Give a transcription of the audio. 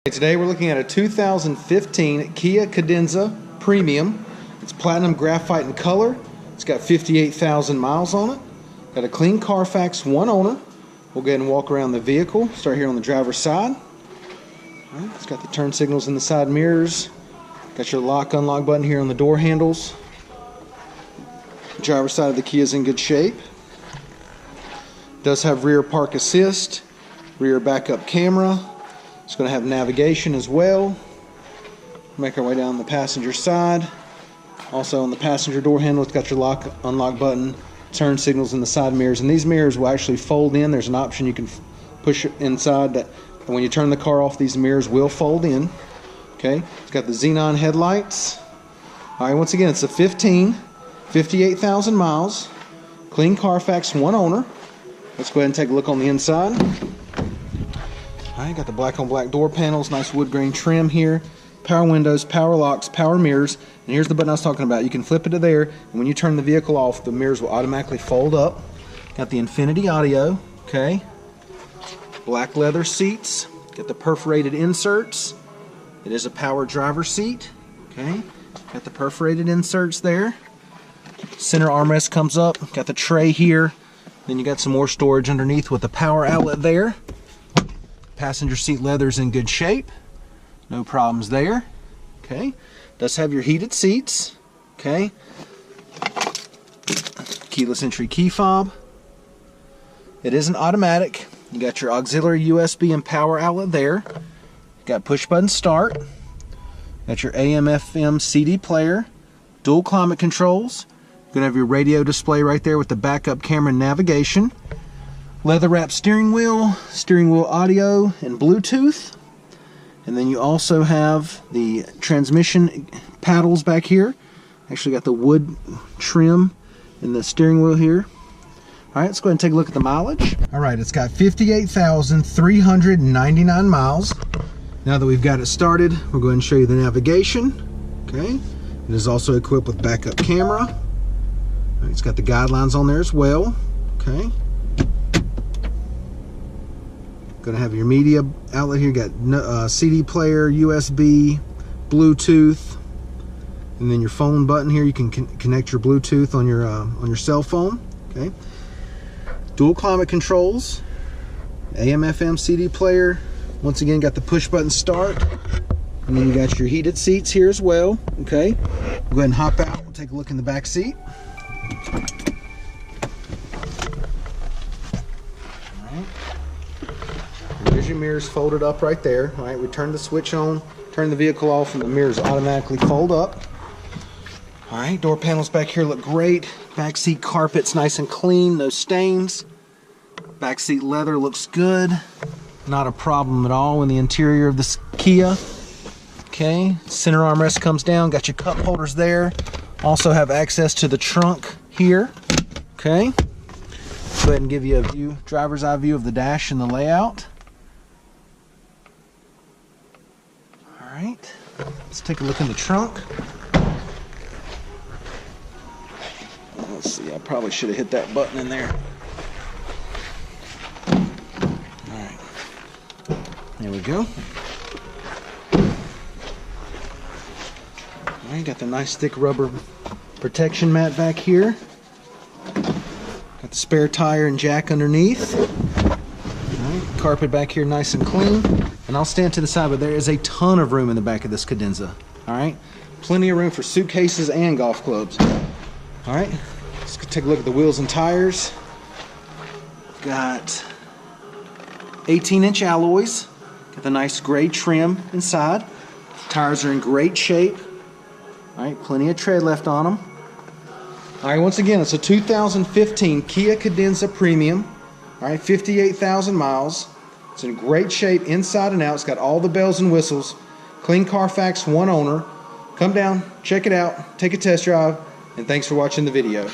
Today we're looking at a 2015 Kia Cadenza Premium. It's platinum graphite in color. It's got 58,000 miles on it. Got a clean Carfax, one owner. We'll go ahead and walk around the vehicle. Start here on the driver's side. All right, it's got the turn signals in the side mirrors. Got your lock unlock button here on the door handles. The driver's side of the Kia is in good shape. Does have rear park assist, rear backup camera. It's going to have navigation as well. Make our way down the passenger side. Also on the passenger door handle, it's got your lock unlock button, turn signals in the side mirrors, and these mirrors will actually fold in. There's an option you can push inside that when you turn the car off, these mirrors will fold in. Okay, it's got the xenon headlights. All right, once again, it's a 58,000 miles, clean Carfax, one owner. Let's go ahead and take a look on the inside. Alright, got the black on black door panels, nice wood grain trim here, power windows, power locks, power mirrors, and here's the button I was talking about. You can flip it to there, and when you turn the vehicle off, the mirrors will automatically fold up. Got the Infinity audio, okay, black leather seats, got the perforated inserts. It is a power driver seat, okay, got the perforated inserts there. Center armrest comes up, got the tray here, then you got some more storage underneath with the power outlet there. Passenger seat leather's in good shape, no problems there. Okay, does have your heated seats. Okay, keyless entry key fob. It is an automatic. You got your auxiliary USB and power outlet there. Got push button start. Got your AM/FM CD player. Dual climate controls. You're gonna have your radio display right there with the backup camera and navigation. Leather wrapped steering wheel audio and Bluetooth, and then you also have the transmission paddles back here. Actually got the wood trim in the steering wheel here. Alright, let's go ahead and take a look at the mileage. Alright, it's got 58,399 miles. Now that we've got it started, we'll go ahead and show you the navigation. Okay, it is also equipped with backup camera. Right, it's got the guidelines on there as well. Okay. Going to have your media outlet here. Got CD player, USB, Bluetooth, and then your phone button here. You can connect your Bluetooth on your cell phone. Okay. Dual climate controls, AM/FM CD player. Once again, got the push button start, and then you got your heated seats here as well. Okay. We'll go ahead and hop out. We'll take a look in the back seat. There's your mirrors folded up right there. All right, we turn the switch on, turn the vehicle off, and the mirrors automatically fold up. All right, door panels back here look great. Back seat carpet's nice and clean, no stains. Back seat leather looks good. Not a problem at all in the interior of this Kia. Okay, center armrest comes down, got your cup holders there. Also have access to the trunk here. Okay, go ahead and give you a view, driver's eye view of the dash and the layout. Alright, let's take a look in the trunk. Let's see, I probably should have hit that button in there. Alright, there we go. Alright, got the nice thick rubber protection mat back here. Got the spare tire and jack underneath. Alright, carpet back here nice and clean. And I'll stand to the side, but there is a ton of room in the back of this Cadenza. Alright, plenty of room for suitcases and golf clubs. Alright, let's take a look at the wheels and tires. Got 18-inch alloys. Got the nice gray trim inside. Tires are in great shape. Alright, plenty of tread left on them. Alright, once again, it's a 2015 Kia Cadenza Premium. Alright, 58,000 miles. It's in great shape inside and out. It's got all the bells and whistles. Clean Carfax, one owner. Come down, check it out, take a test drive, and thanks for watching the video.